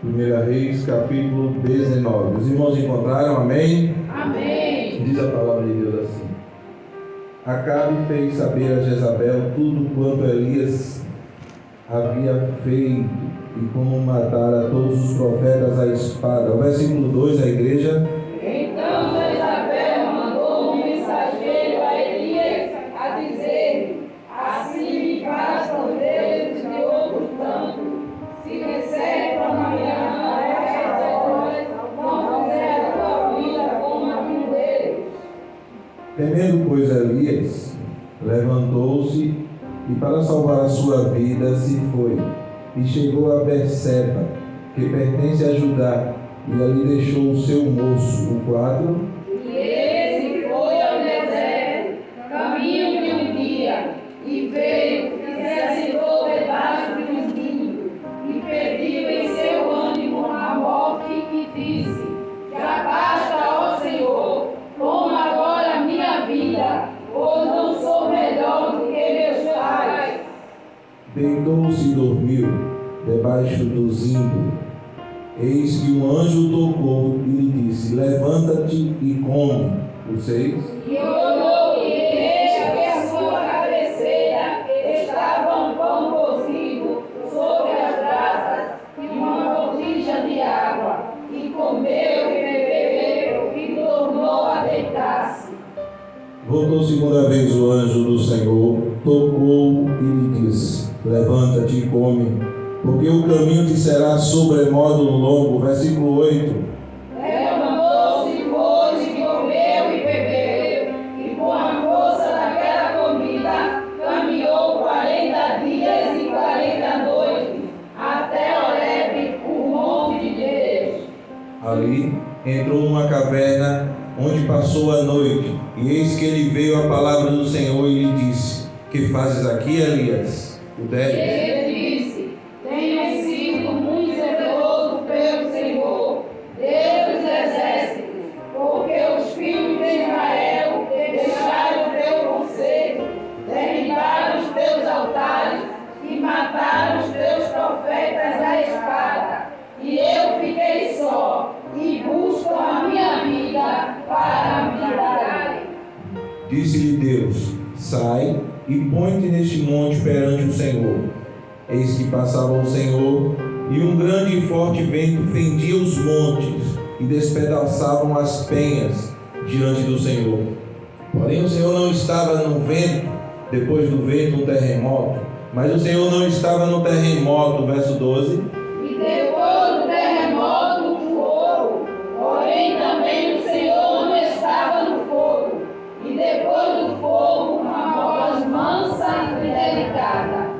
1 Reis, capítulo 19. Os irmãos encontraram? Amém? Amém. Diz a palavra de Deus assim: Acabe fez saber a Jezabel tudo quanto Elias havia feito e como matara todos os profetas à espada. O versículo 2, a igreja. Então Jezabel mandou um mensageiro a Elias a dizer: assim me façam os deuses de outro tanto, se me servam amanhã a estas horas, não fizer a tua vida como a mim deles. Temendo, pois, Elias, levantou-se e, para salvar a sua vida, se foi. E chegou a Berseba, que pertence a Judá, e ali deixou o seu moço, o 4. E esse foi ao deserto, caminho de um dia, e veio e se assentou debaixo de um espinho, e pediu em seu ânimo a morte, e disse: já basta, ó Senhor, toma agora a minha vida, pois não sou melhor do que meus pais. Deitou-se e dormiu debaixo do zimbro. Eis que um anjo tocou e lhe disse: levanta-te e come. O 6. E olhou e eis que a sua cabeceira estava um pão cozido sobre as brasas e uma botija de água. E comeu e bebeu e tornou a deitar-se. Voltou segunda vez o anjo do Senhor, tocou e lhe disse: levanta-te e come, porque o caminho te será sobremodo longo. Versículo 8. Levantou-se, pois, e comeu e bebeu, e com a força daquela comida caminhou 40 dias e 40 noites, até Horebe, o monte de Deus. Ali entrou numa caverna, onde passou a noite, e eis que ele veio a palavra do Senhor e lhe disse: que fazes aqui, Elias? O 10. Ele disse: tenho sido muito zeloso pelo Senhor, Deus dos exércitos, porque os filhos de Israel deixaram o teu conselho, derribaram os teus altares e mataram os teus profetas à espada. E eu fiquei só, e busco a minha vida para me darem. Disse-lhe Deus: sai e põe-te neste monte perante o Senhor. Eis que passava o Senhor, e um grande e forte vento fendia os montes e despedaçavam as penhas diante do Senhor. Porém o Senhor não estava no vento, depois do vento um terremoto. Mas o Senhor não estava no terremoto. Verso 12. E depois do terremoto um fogo, porém também o Senhor não estava no fogo. E depois do fogo uma voz mansa e delicada.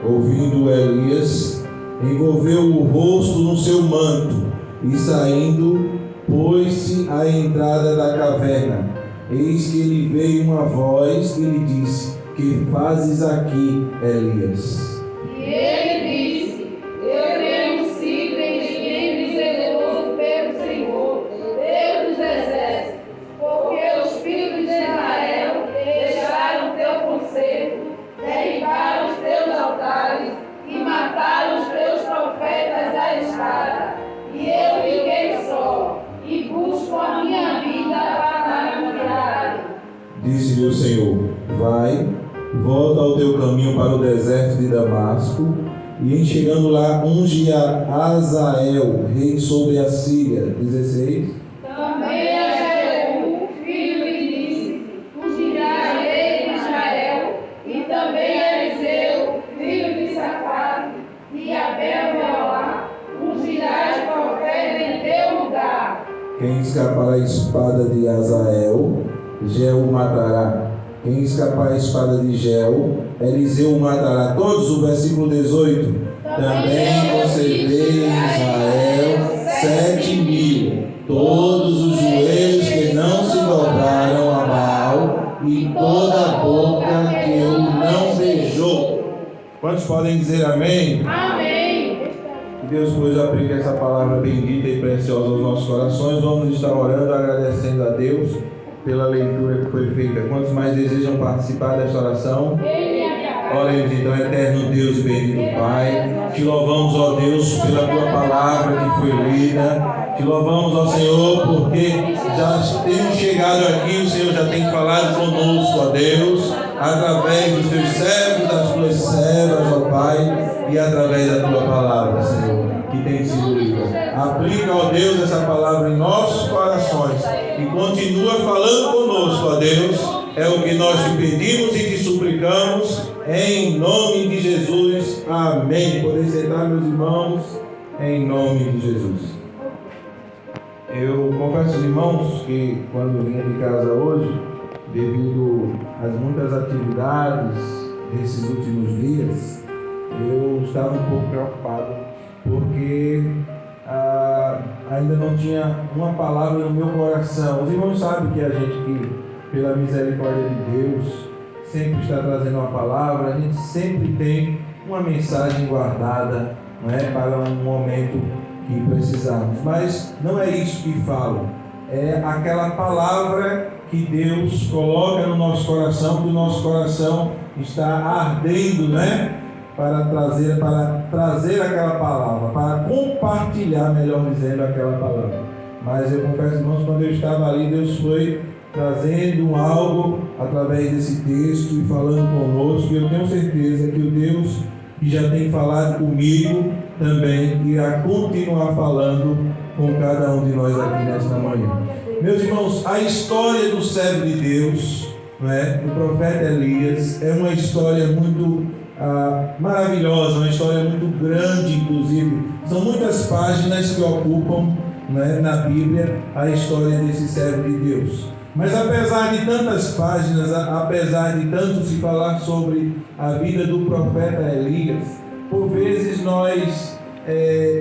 Ouvindo Elias, envolveu o rosto no seu manto, e saindo, pôs-se à entrada da caverna. Eis que lhe veio uma voz e lhe disse: que fazes aqui, Elias? E ele disse: eu tenho sido extremamente zeloso pelo Senhor, Deus dos exércitos, porque os filhos de Israel deixaram teu conselho, derribaram os teus altares e mataram os teus profetas à espada. E eu fiquei só, e busco a minha vida para me darem. Disse-lhe o Senhor: vai, volta ao teu caminho para o deserto de Damasco, e em chegando lá unge a Azael, rei sobre a Síria. 16. Também a Jeú, filho lhe disse: ungirás rei de Israel, e também a Eliseu, filho de Safate, e Abel Meolá, ungirás profeta em teu lugar. Quem escapar a espada de Azael, Jeú matará. Quem escapar a espada de Jeú, Eliseu matará. Todos o versículo 18. Também concedei em Israel 7.000, todos os joelhos que não se dobraram a Baal, e toda a boca que o não beijou. Quantos podem dizer amém? Amém. Que Deus, pois, aplique essa palavra bendita e preciosa aos nossos corações. Vamos estar orando, agradecendo a Deus pela leitura que foi feita. Quantos mais desejam participar desta oração? Ele Oremos então, eterno Deus e bendito Pai. Te louvamos, ó Deus, pela tua palavra que foi lida. Te louvamos, ó Senhor, porque já temos chegado aqui, o Senhor já tem falado conosco, ó Deus, através dos teus servos, das tuas servas, ó Pai, e através da tua palavra, Senhor, que tem sido lida. Aplica, ó Deus, essa palavra em nossos corações e continua falando conosco, ó Deus. É o que nós te pedimos e te suplicamos, em nome de Jesus. Amém. Podem sentar, meus irmãos, em nome de Jesus. Eu confesso, irmãos, que quando vim de casa hoje, devido às muitas atividades desses últimos dias, eu estava um pouco preocupado, porque ainda não tinha uma palavra no meu coração. Os irmãos sabem que a gente que pela misericórdia de Deus, sempre está trazendo uma palavra, a gente sempre tem uma mensagem guardada, não é, para um momento que precisamos. Mas não é isso que falo, é aquela palavra que Deus coloca no nosso coração, que o nosso coração está ardendo, né, para trazer aquela palavra, para compartilhar, melhor dizendo, aquela palavra. Mas eu confesso, irmãos, quando eu estava ali, Deus foi trazendo algo através desse texto e falando conosco, e eu tenho certeza que o Deus que já tem falado comigo também irá continuar falando com cada um de nós aqui nesta manhã. Meus irmãos, a história do servo de Deus, do profeta Elias, é uma história muito maravilhosa, uma história muito grande, inclusive. São muitas páginas que ocupam, na Bíblia, a história desse servo de Deus. Mas apesar de tantas páginas, apesar de tanto se falar sobre a vida do profeta Elias, por vezes nós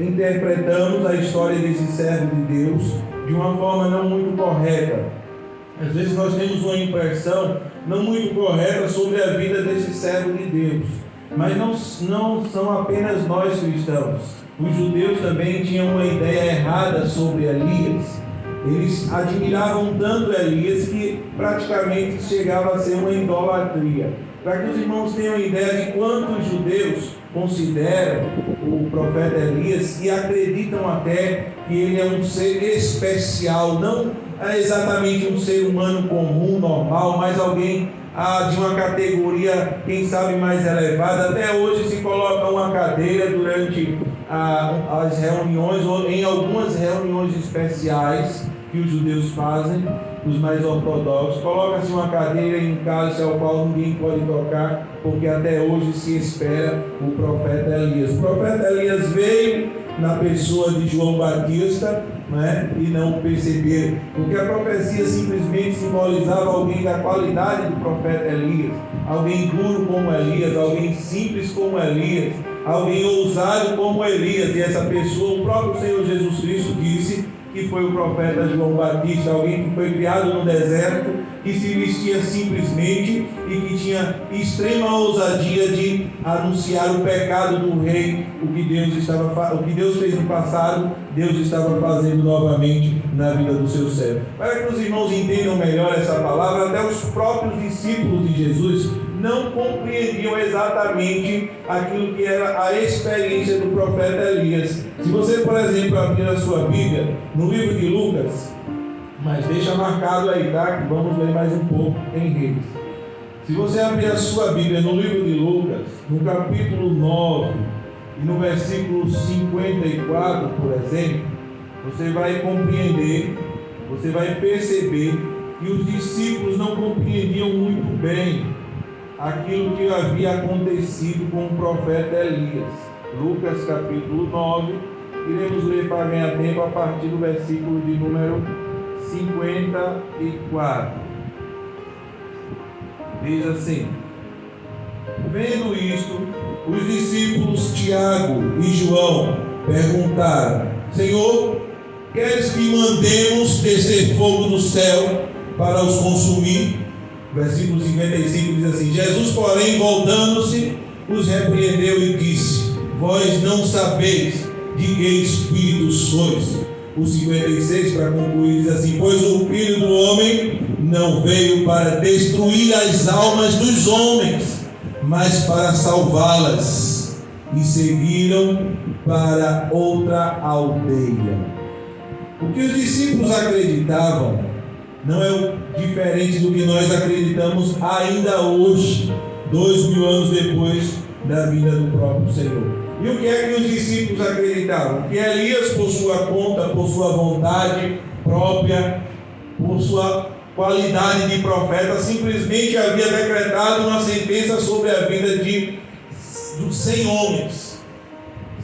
interpretamos a história desse servo de Deus de uma forma não muito correta. Às vezes nós temos uma impressão não muito correta sobre a vida desse servo de Deus. Mas não são apenas nós cristãos. Os judeus também tinham uma ideia errada sobre Elias. Eles admiravam tanto Elias que praticamente chegava a ser uma idolatria. Para que os irmãos tenham ideia de quanto os judeus consideram o profeta Elias e acreditam até que ele é um ser especial, não é exatamente um ser humano comum, normal, mas alguém de uma categoria, quem sabe, mais elevada. Até hoje se coloca uma cadeira durante as reuniões, ou em algumas reuniões especiais que os judeus fazem, os mais ortodoxos, coloca-se uma cadeira em um cálice ao qual ninguém pode tocar, porque até hoje se espera o profeta Elias. O profeta Elias veio na pessoa de João Batista, e não perceberam, porque a profecia simplesmente simbolizava alguém da qualidade do profeta Elias, alguém duro como Elias, alguém simples como Elias, alguém ousado como Elias. E essa pessoa, o próprio Senhor Jesus Cristo disse que foi o profeta João Batista, alguém que foi criado no deserto, que se vestia simplesmente e que tinha extrema ousadia de anunciar o pecado do rei. O que Deus fez no passado, Deus estava fazendo novamente na vida do seu servo. Para que os irmãos entendam melhor essa palavra, até os próprios discípulos de Jesus não compreendiam exatamente aquilo que era a experiência do profeta Elias. Se você, por exemplo, abrir a sua Bíblia no livro de Lucas, mas deixa marcado aí, tá? Que vamos ler mais um pouco em Reis. Se você abrir a sua Bíblia no livro de Lucas, no capítulo 9 e no versículo 54, por exemplo, você vai compreender, você vai perceber que os discípulos não compreendiam muito bem aquilo que havia acontecido com o profeta Elias. Lucas capítulo 9, iremos ler para ganhar tempo a partir do versículo de número 54. Diz assim: vendo isto, os discípulos Tiago e João perguntaram: Senhor, queres que mandemos descer fogo do céu para os consumir? Versículo 55 diz assim: Jesus, porém, voltando-se, os repreendeu e disse: vós não sabeis de que espírito sois. O 56, para concluir, diz assim: pois o Filho do Homem não veio para destruir as almas dos homens, mas para salvá-las, e seguiram para outra aldeia. O que os discípulos acreditavam não é diferente do que nós acreditamos ainda hoje, 2000 anos depois da vinda do próprio Senhor. E o que é que os discípulos acreditavam? Que Elias, por sua conta, por sua vontade própria, por sua qualidade de profeta, simplesmente havia decretado uma sentença sobre a vida de 100 homens.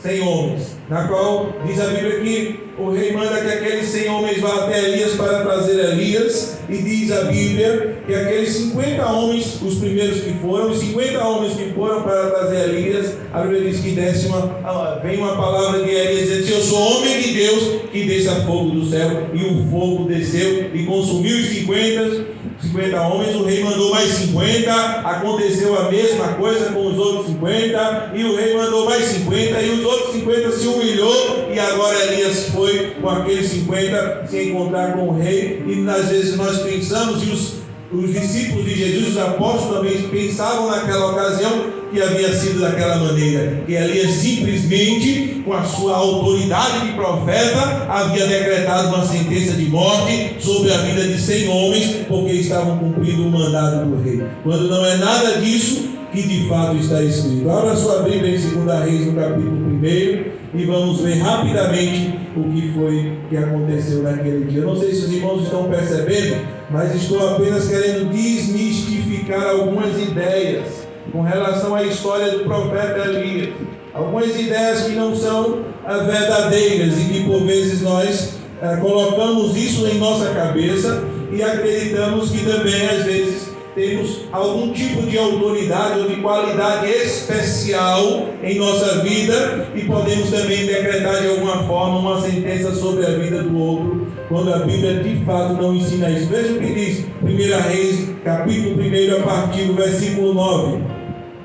100 homens, na qual diz a Bíblia que o rei manda que aqueles 100 homens vá até Elias para trazer Elias, e diz a Bíblia que aqueles 50 homens, os primeiros que foram, os 50 homens que foram para trazer Elias, a Bíblia diz que vem uma palavra de Elias dizendo: se eu sou homem de Deus, que desça fogo do céu, e o fogo desceu e consumiu os 50 homens. O rei mandou mais 50, aconteceu a mesma coisa com os outros 50, e o rei mandou mais 50, e os outros 50 se humilhou, e agora Elias foi com aqueles 50 se encontrar com o rei. E às vezes nós pensamos, e os discípulos de Jesus, os apóstolos também pensavam naquela ocasião que havia sido daquela maneira, que Elias simplesmente, com a sua autoridade de profeta, havia decretado uma sentença de morte sobre a vida de 100 homens, porque estavam cumprindo o mandado do rei, quando não é nada disso que de fato está escrito. Abra sua Bíblia em 2 Reis, no capítulo 1, e vamos ver rapidamente o que foi que aconteceu naquele dia. Eu não sei se os irmãos estão percebendo, mas estou apenas querendo desmistificar algumas ideias com relação à história do profeta Elias. Algumas ideias que não são verdadeiras e que por vezes nós colocamos isso em nossa cabeça e acreditamos que também às vezes temos algum tipo de autoridade ou de qualidade especial em nossa vida e podemos também decretar de alguma forma uma sentença sobre a vida do outro, quando a Bíblia de fato não ensina isso. Veja o que diz 1 Reis, capítulo 1, a partir do versículo 9.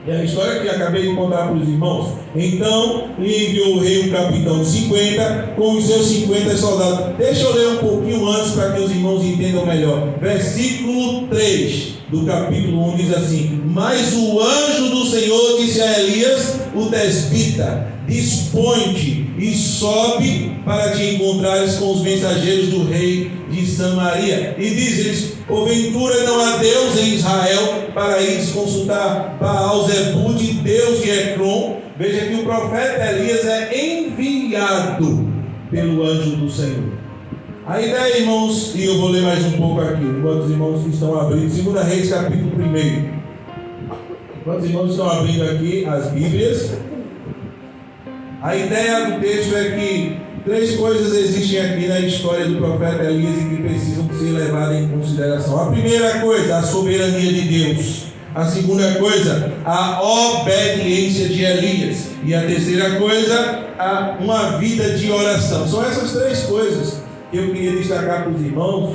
É a história que acabei de contar para os irmãos. Então lhe enviou o rei um capitão de 50 com os seus 50 soldados. Deixa eu ler um pouquinho antes para que os irmãos entendam melhor. Versículo 3 do capítulo 1 diz assim: mas o anjo do Senhor disse a Elias, o tesbita: dispõe-te e sobe para te encontrares com os mensageiros do rei de Samaria. E diz-lhes: porventura não há Deus em Israel, para ires consultar Baal-Zebub, Deus de Ecrom? Veja que o profeta Elias é enviado pelo anjo do Senhor. A ideia, irmãos, e eu vou ler mais um pouco aqui, enquanto os irmãos estão abrindo, 2 Reis, capítulo 1. Enquanto os irmãos estão abrindo aqui as Bíblias, a ideia do texto é que 3 coisas existem aqui na história do profeta Elias e que precisam ser levadas em consideração. A primeira coisa, a soberania de Deus. A segunda coisa, a obediência de Elias. E a terceira coisa, uma vida de oração. São essas 3 coisas que eu queria destacar para os irmãos,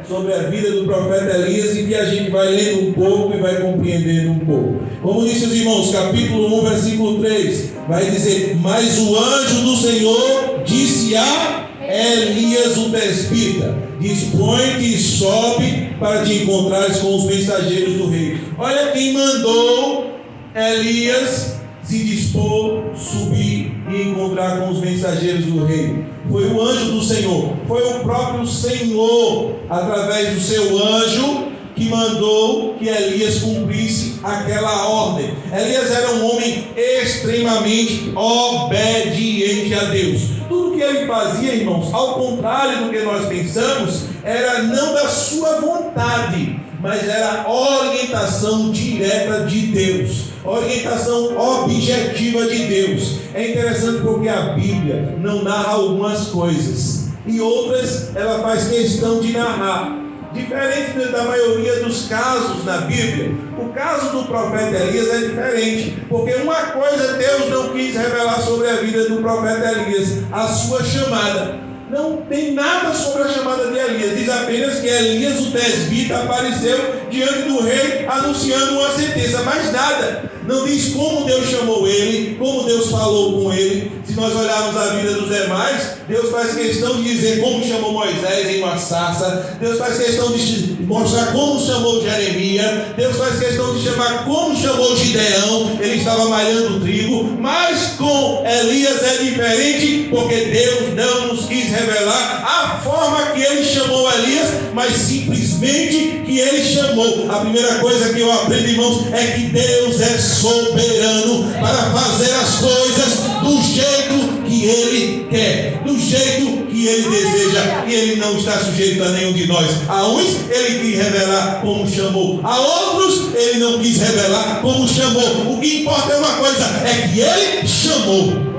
sobre a vida do profeta Elias, e que a gente vai lendo um pouco e vai compreendendo um pouco. Como disse os irmãos, capítulo 1, versículo 3, vai dizer: mas o anjo do Senhor disse a Elias o tesbita: dispõe-te e sobe para te encontrares com os mensageiros do rei. Olha quem mandou Elias se dispor, subir e encontrar com os mensageiros do rei. Foi o anjo do Senhor, foi o próprio Senhor, através do seu anjo, que mandou que Elias cumprisse aquela ordem. Elias era um homem extremamente obediente a Deus. Tudo que ele fazia, irmãos, ao contrário do que nós pensamos, era não da sua vontade, mas era a orientação direta de Deus, orientação objetiva de Deus. É interessante porque a Bíblia não narra algumas coisas e outras ela faz questão de narrar. Diferente da maioria dos casos na Bíblia, o caso do profeta Elias é diferente, porque uma coisa Deus não quis revelar sobre a vida do profeta Elias: a sua chamada. não tem nada sobre a chamada de Elias. Diz apenas que Elias, o tesbita, apareceu diante do rei anunciando uma sentença, mais nada. Não diz como Deus chamou ele, como Deus falou com ele. Se nós olharmos a vida dos demais, Deus faz questão de dizer como chamou Moisés em uma sarça. Deus faz questão de mostrar como chamou Jeremias. Deus faz questão de chamar como chamou Gideão. Ele estava malhando trigo. Mas com Elias é diferente, porque Deus não nos quis revelar a forma que ele chamou Elias, mas simplesmente que ele chamou. A primeira coisa que eu aprendo, irmãos, é que Deus é soberano para fazer as coisas do jeito que ele quer, do jeito que ele deseja, e ele não está sujeito a nenhum de nós. A uns ele quis revelar como chamou, a outros ele não quis revelar como chamou. O que importa é uma coisa, é que ele chamou.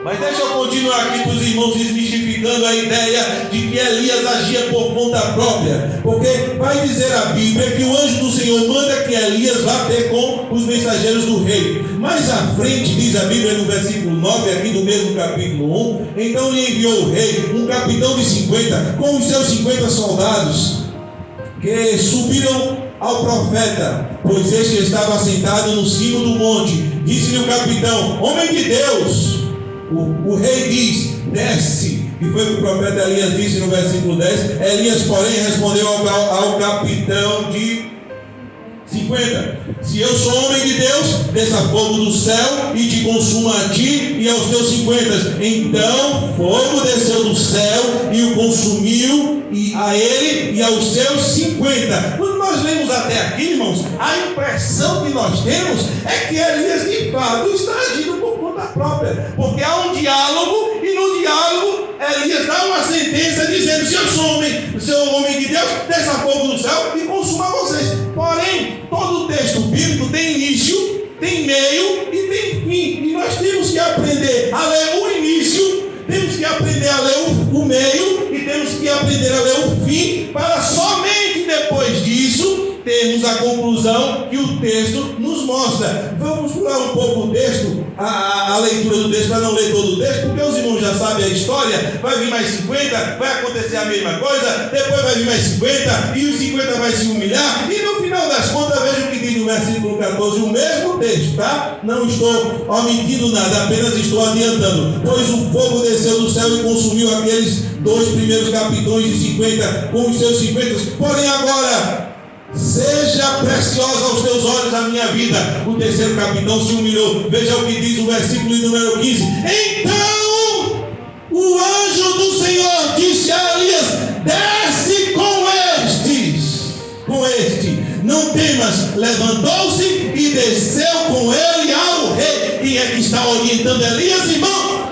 Mas deixa eu continuar aqui para os irmãos desmistificando a ideia de que Elias agia por conta própria. Porque vai dizer a Bíblia que o anjo do Senhor manda que Elias vá ter com os mensageiros do rei. Mais à frente, diz a Bíblia no versículo 9, aqui do mesmo capítulo 1, então lhe enviou o rei um capitão de 50, com os seus 50 soldados, que subiram ao profeta, pois este estava sentado no cimo do monte. Disse-lhe o capitão: homem de Deus. O rei diz: desce. E foi o que o profeta Elias disse no versículo 10. Elias, porém, respondeu ao capitão de 50: se eu sou homem de Deus, desça fogo do céu e te consuma a ti e aos teus 50. Então fogo desceu do céu e o consumiu, e a ele e aos seus 50. Quando nós lemos até aqui, irmãos, a impressão que nós temos é que Elias de fato está agindo por conta própria, porque há um diálogo, e no diálogo Elias dá uma sentença dizendo: se eu sou homem de Deus, desça fogo do céu e consuma vocês. Porém, todo o texto bíblico tem início, tem meio e tem fim, e nós temos que aprender a ler o início, temos que aprender a ler o meio e temos que aprender a ler o fim, para somente depois disso termos a conclusão que o texto nos mostra. Vamos pular um pouco o texto, a leitura do texto, para não ler todo o texto, porque os irmãos já sabem a história. Vai vir mais 50, vai acontecer a mesma coisa, depois vai vir mais 50, e os 50 vai se humilhar, e no final das contas, veja o que diz no versículo 14, o mesmo texto, tá? Não estou omitindo nada, apenas estou adiantando. Pois o fogo desceu do céu e consumiu aqueles 2 primeiros capitões de 50 com os seus 50. Porém agora, seja preciosa aos teus olhos a minha vida. O terceiro capitão se humilhou. Veja o que diz o versículo número 15. Então o anjo do Senhor disse a Elias: desce com este, não temas. Levantou-se e desceu com ele ao rei. Quem é que está orientando Elias, irmão?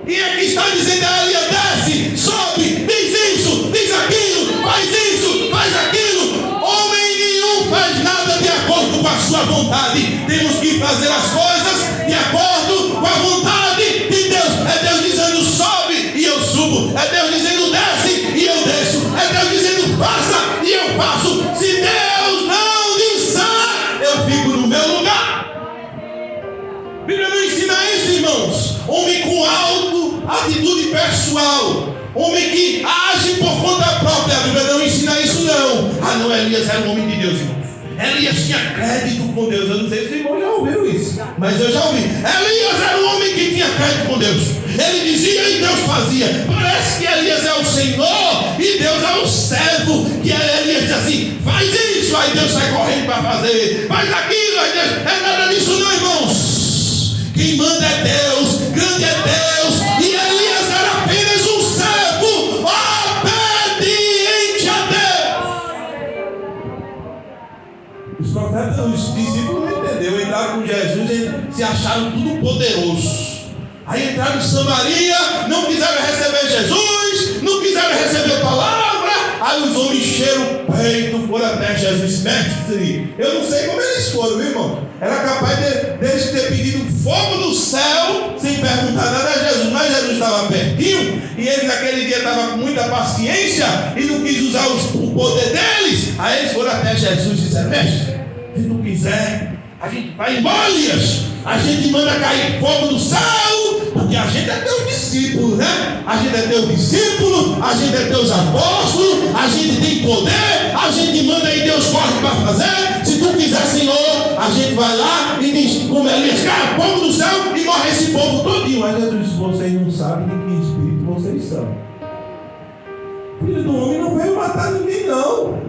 Quem é que está dizendo a Elias: desce, sobe, diz isso, diz aquilo, faz isso, faz aquilo? Homem nenhum faz nada de acordo com a sua vontade. Temos que fazer as coisas de acordo com a vontade de Deus. É Deus dizendo: sobe e eu subo. É Deus dizendo: desce e eu desço. É Deus dizendo: faça e eu faço. Se Deus não disser, eu fico no meu lugar. A Bíblia não ensina isso, irmãos. Homem com atitude pessoal, homem que age por conta própria. A Bíblia não ensina isso, não. Ah, não, Elias era um homem de Deus, irmãos. Elias tinha crédito com Deus. Eu não sei se os irmãos já ouviram isso, mas eu já ouvi. Elias era um homem que tinha crédito com Deus. Ele dizia e Deus fazia. Parece que Elias é o Senhor e Deus é o servo. Que Elias diz assim: faz isso, aí Deus sai correndo para fazer. Faz aquilo, aí Deus. É nada disso, não, irmãos. Quem manda é Deus, grande é Deus, e Elias era apenas um servo obediente a Deus. Os profetas, os discípulos não entenderam, entraram com Jesus e se acharam tudo poderoso. Aí entraram em Samaria, não quiseram receber Jesus, não quiseram receber a palavra. Aí os homens encheram o peito, foram até Jesus: mestre. Eu não sei como eles foram, viu, irmão? Era capaz deles ter pedido fogo do céu sem perguntar nada a Jesus. Mas Jesus estava pertinho e ele naquele dia estava com muita paciência e não quis usar o poder deles. Aí eles foram até Jesus e disseram: mestre, se tu quiser, a gente vai embora, Elias. A gente manda cair fogo do céu, porque a gente é teu discípulo, né? A a gente é teu discípulo, a gente é teus apóstolos, a gente tem poder, a gente manda e Deus corre para fazer. Se tu quiser, Senhor, a gente vai lá e diz, como Elias, cai fogo do céu e morre esse povo todinho. Mas Jesus disse, vocês não sabem de que espírito vocês são. O Filho do Homem não veio matar ninguém, não.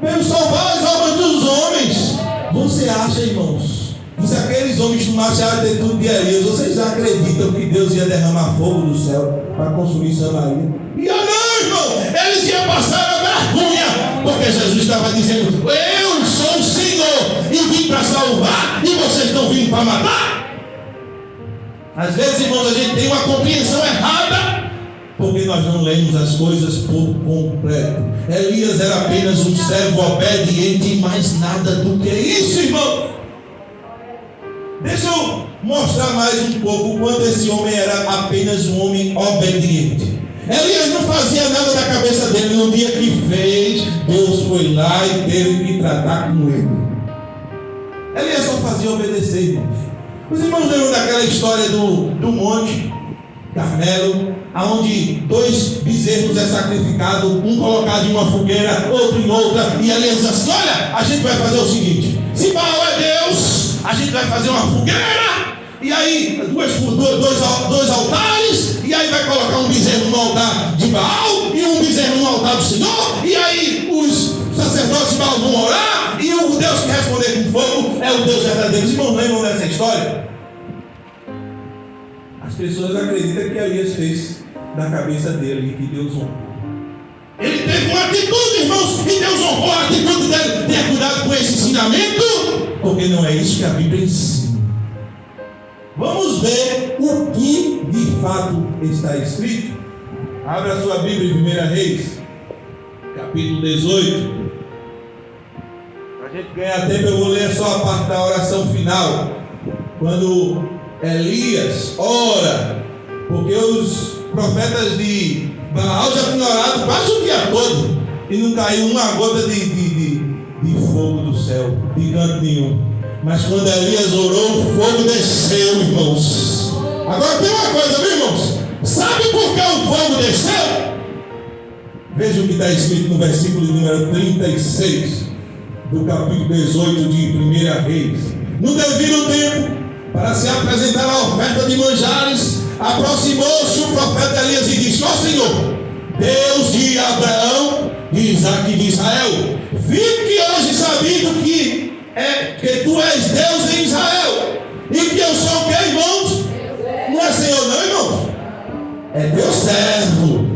Veio salvar as almas dos homens. Você acha, irmãos, se aqueles homens tomassem a atitude de Elias, vocês acreditam que Deus ia derramar fogo do céu para consumir Samaria? Ia não, irmão. Eles iam passar a vergonha, porque Jesus estava dizendo, eu sou o Senhor e vim para salvar, e vocês estão vindo para matar. Às vezes, irmãos, a gente tem uma compreensão errada, porque nós não lemos as coisas por completo. Elias era apenas um servo obediente e mais nada do que isso, irmão. Deixa eu mostrar mais um pouco o quanto esse homem era apenas um homem obediente. Elias não fazia nada da cabeça dele. No dia que fez, Deus foi lá e teve que tratar com ele. Elias só fazia obedecer, irmãos. Os irmãos lembram daquela história do Monte Carmelo, onde 2 bezerros é sacrificado, um colocado em uma fogueira, outro em outra, e Elias diz assim, olha, a gente vai fazer o seguinte, se Baal é Deus, a gente vai fazer uma fogueira, e aí dois altares, e aí vai colocar um bezerro no altar de Baal, e um bezerro no altar do Senhor, e aí os sacerdotes de Baal vão orar, e o Deus que responder com fogo é o Deus verdadeiro. Os irmãos lembram dessa história? As pessoas acreditam que Elias fez da cabeça dele e que Deus honrou. Ele teve uma atitude, irmãos, e Deus honrou a atitude dele. Tenha cuidado com esse ensinamento, porque não é isso que a Bíblia ensina. Vamos ver o que de fato está escrito. Abra a sua Bíblia em 1 Reis, capítulo 18. Para a gente ganhar tempo, eu vou ler só a parte da oração final. Quando Elias ora, porque os profetas de Baal já tinham orado quase o dia todo e não caiu uma gota de fogo do céu, de canto nenhum. Mas quando Elias orou, o fogo desceu, irmãos. Agora tem uma coisa, viu, irmãos? Sabe por que o fogo desceu? Veja o que está escrito no versículo número 36 do capítulo 18 de 1 Reis. No devido tempo, para se apresentar a oferta de manjares, aproximou-se o profeta Elias e disse, ó Senhor, Deus de Abraão, de Isaque e de Israel, fique hoje sabido que tu és Deus em Israel, e que eu sou o que, irmãos? Não é Senhor não, irmãos? É teu servo,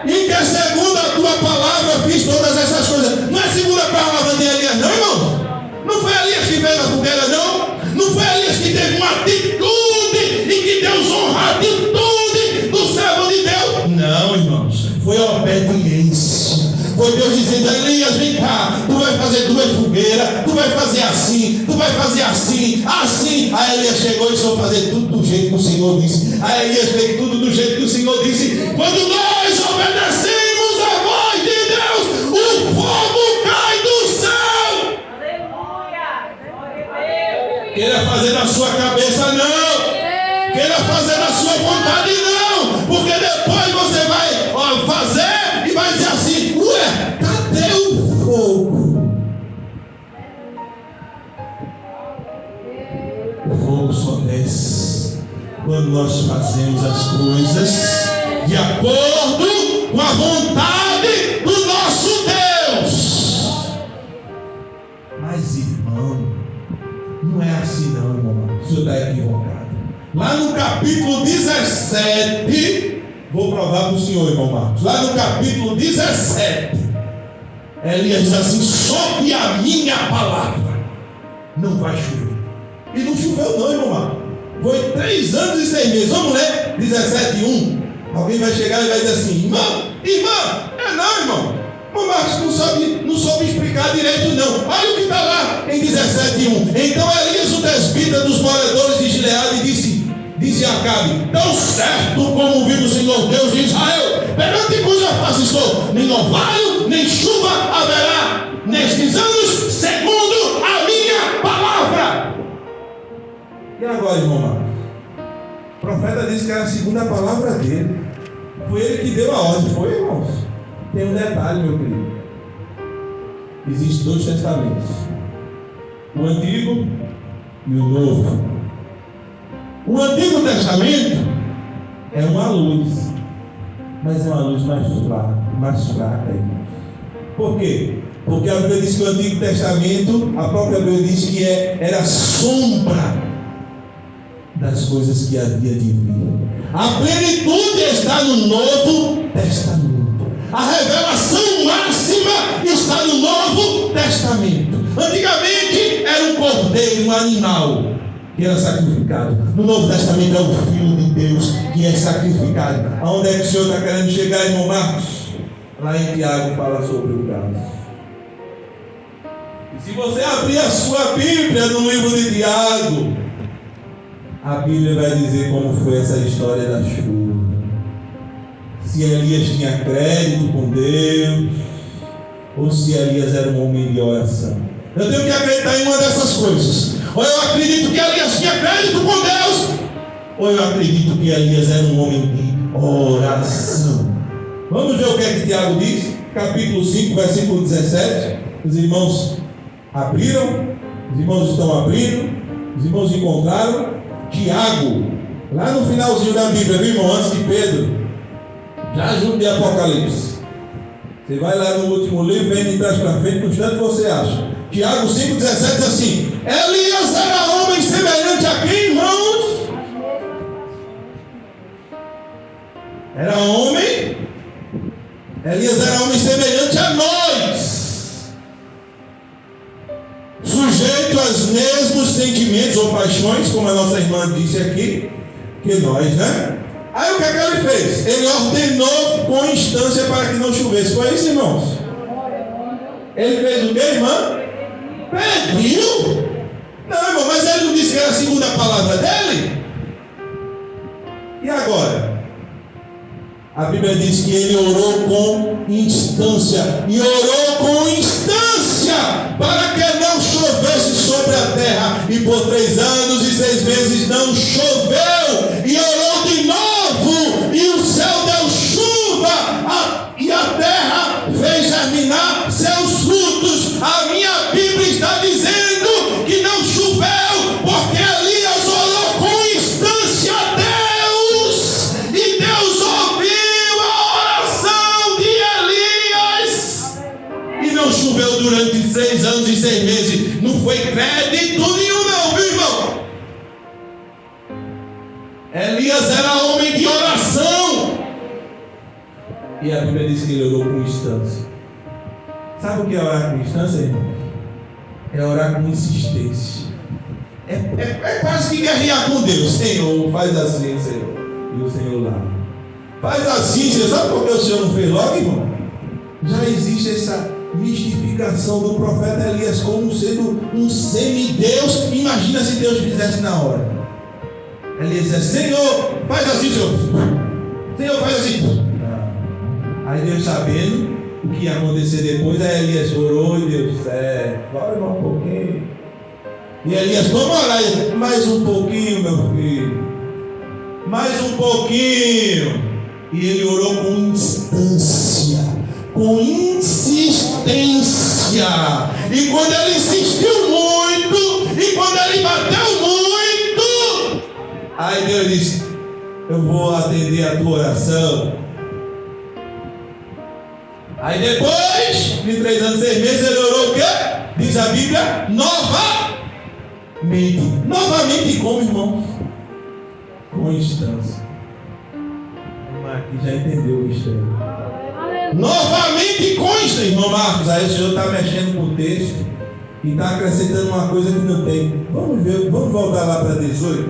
e que segundo a tua palavra fiz todas essas coisas. Não é segundo a palavra de Elias não, irmãos? Não foi Elias que veio na fogueira não? Não foi Elias que teve uma atitude e que Deus honra a atitude do servo de Deus? Não, irmãos, foi obediência. Foi Deus dizendo, Elias, vem cá, tu vai fazer 2 fogueiras, tu vai fazer assim, tu vai fazer assim, assim. Aí Elias chegou e só fazer tudo do jeito que o Senhor disse. Aí Elias fez tudo do jeito que o Senhor disse. Quando nós obedecemos a voz de Deus, o fogo cai do céu. Queira fazer na sua cabeça, não. Queira fazer na sua vontade, não. Porque depois você vai fazer e vai dizer assim, ué, cadê o fogo? O fogo só desce quando nós fazemos as coisas de acordo com a vontade do nosso Deus. Mas, irmão, não é assim não, irmão. O senhor está equivocado. Lá no capítulo 17, vou provar para o senhor, irmão Marcos. Lá no capítulo 17, Elias diz assim, sob a minha palavra não vai chover. E não choveu não, irmão Marcos. Foi 3 anos e 6 meses. Vamos ler 17:1. Alguém vai chegar e vai dizer assim, irmã, não, irmão. O Marcos não soube explicar direito não. Olha o que está lá em 17:1. Então Elias, o desbita dos moradores de Gileade, disse a Acabe, tão certo como vive o Senhor Deus de Israel, perante cuja face estou, nem orvalho, nem chuva haverá nestes anos, segundo a minha palavra. E agora, irmão Marcos? O profeta disse que era segundo a palavra dele. Foi ele que deu a ordem, foi, irmãos? Tem um detalhe, meu querido. Existem 2 testamentos: o Antigo e o Novo. O Antigo Testamento é uma luz, mas é uma luz mais fraca, irmãos. Por quê? Porque a Bíblia diz que o Antigo Testamento, a própria Bíblia diz que era sombra das coisas que havia de vir. A plenitude está no Novo Testamento. A revelação máxima está no Novo Testamento. Antigamente era um cordeiro, um animal que era sacrificado. No Novo Testamento é o Filho de Deus que é sacrificado. Aonde é que o Senhor está querendo chegar, irmão Marcos? Lá em Tiago fala sobre o caso. E se você abrir a sua Bíblia no livro de Tiago, a Bíblia vai dizer como foi essa história da chuva. Se Elias tinha crédito com Deus, ou se Elias era um homem de oração. Eu tenho que acreditar em uma dessas coisas. Ou eu acredito que Elias tinha crédito com Deus, ou eu acredito que Elias era um homem de oração. Vamos ver o que é que Tiago diz, capítulo 5, versículo 17. Os irmãos abriram, os irmãos estão abrindo, os irmãos encontraram. Tiago, lá no finalzinho da Bíblia, viu, irmão? Antes de Pedro, já junto de Apocalipse. Você vai lá no último livro, vem de trás para frente, no instante você acha. Tiago 5,17 diz assim: Elias era homem semelhante a quem, irmãos? Era homem. Elias era homem semelhante a nós, sujeito aos mesmos sentimentos ou paixões, como a nossa irmã disse aqui, que nós, né? Aí o que é que ele fez? Ele ordenou com instância para que não chovesse. Foi isso, irmãos? Ele fez o que, irmã? Pediu? Não, irmão, mas ele não disse que era a segunda palavra dele? E agora? A Bíblia diz que ele orou com instância. E orou com instância para que não chovesse sobre a terra. E por 3 anos e 6 meses não choveu. E orou de novo. E o céu deu chuva. E a terra fez germinar seus frutos. A minha Bíblia está dizendo que não choveu porque Elias orou com instância a Deus. E Deus ouviu a oração de Elias. E não choveu durante 6 anos e 6 meses. Não foi crédito nenhum, não, viu, irmão? Elias era homem de oração. E a Bíblia diz que ele orou com instância. Sabe o que é orar com instância, irmão? É orar com insistência. É quase que guerrear com Deus. Senhor, faz assim, Senhor. E o Senhor lá. Faz assim, Senhor. Sabe por que o Senhor não fez logo, irmão? Já existe essa mistificação do profeta Elias como sendo um semideus. Imagina se Deus fizesse na hora. Elias dizia: Senhor, faz assim, Senhor. Senhor, faz assim. Aí Deus, sabendo o que ia acontecer depois, aí Elias orou e Deus, bora um pouquinho. E Elias, vamos orar, mais um pouquinho, meu filho, mais um pouquinho. E ele orou com instância, com insistência. E quando ele insistiu muito, e quando ele bateu muito, aí Deus disse: eu vou atender a tua oração. Aí depois de 3 anos e 6 meses ele orou o quê? Diz a Bíblia, novamente. Novamente como, irmãos? Com instância. Aqui já entendeu o mistério. Novamente com instância, irmão Marcos. Aí o Senhor está mexendo com o texto e está acrescentando uma coisa que não tem. Vamos ver, vamos voltar lá para 18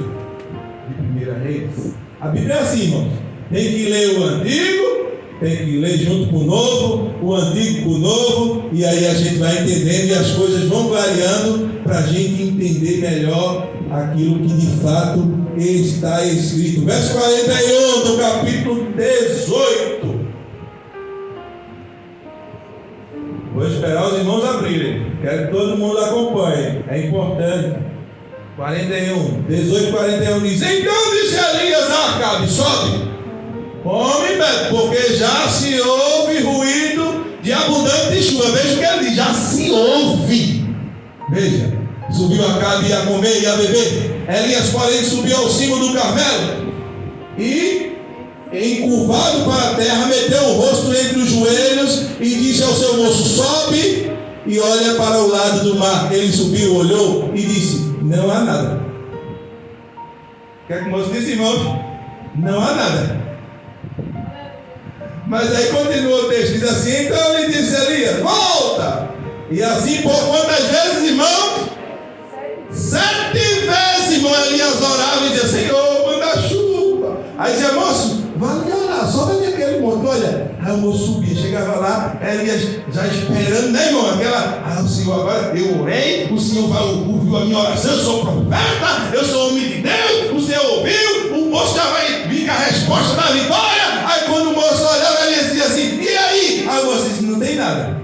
de 1 Reis. A Bíblia é assim, irmãos. Tem que ler o Antigo, tem que ler junto com o Novo, o Antigo com o Novo, e aí a gente vai entendendo e as coisas vão variando para a gente entender melhor aquilo que de fato está escrito. Verso 41 do capítulo 18. Vou esperar os irmãos abrirem. Quero que todo mundo acompanhe. É importante. 41, 18, 41 diz: então disse Elias a Acabe: sobe, come e bebe, porque já se ouve ruído de abundante chuva. Veja o que ele diz, já se ouve. Veja, subiu Acabe a comer e a beber. Elias, porém, subiu ao cimo do Carmelo e, encurvado para a terra, meteu o rosto entre os joelhos e disse ao seu moço: sobe e olha para o lado do mar. Ele subiu, olhou e disse: não há nada. O que é que o moço disse, irmãos? Não há nada. Mas aí continua o texto, diz assim: então ele disse a Elias: volta. E assim por quantas vezes, irmão? 7 vezes, irmão. Elias orava e dizia: Senhor, manda chuva. Aí dizia: moço, vai ali orar, sobe ali aquele monte, olha. Aí o moço subia, chegava lá, Elias já esperando, né, irmão? O Senhor, agora eu orei, o Senhor ouviu a minha oração, eu sou profeta, eu sou homem de Deus, o Senhor ouviu, o moço já vai vir com a resposta da vitória. Aí quando o moço olhava, Elias dizia assim: e aí? Aí o moço disse: não tem nada.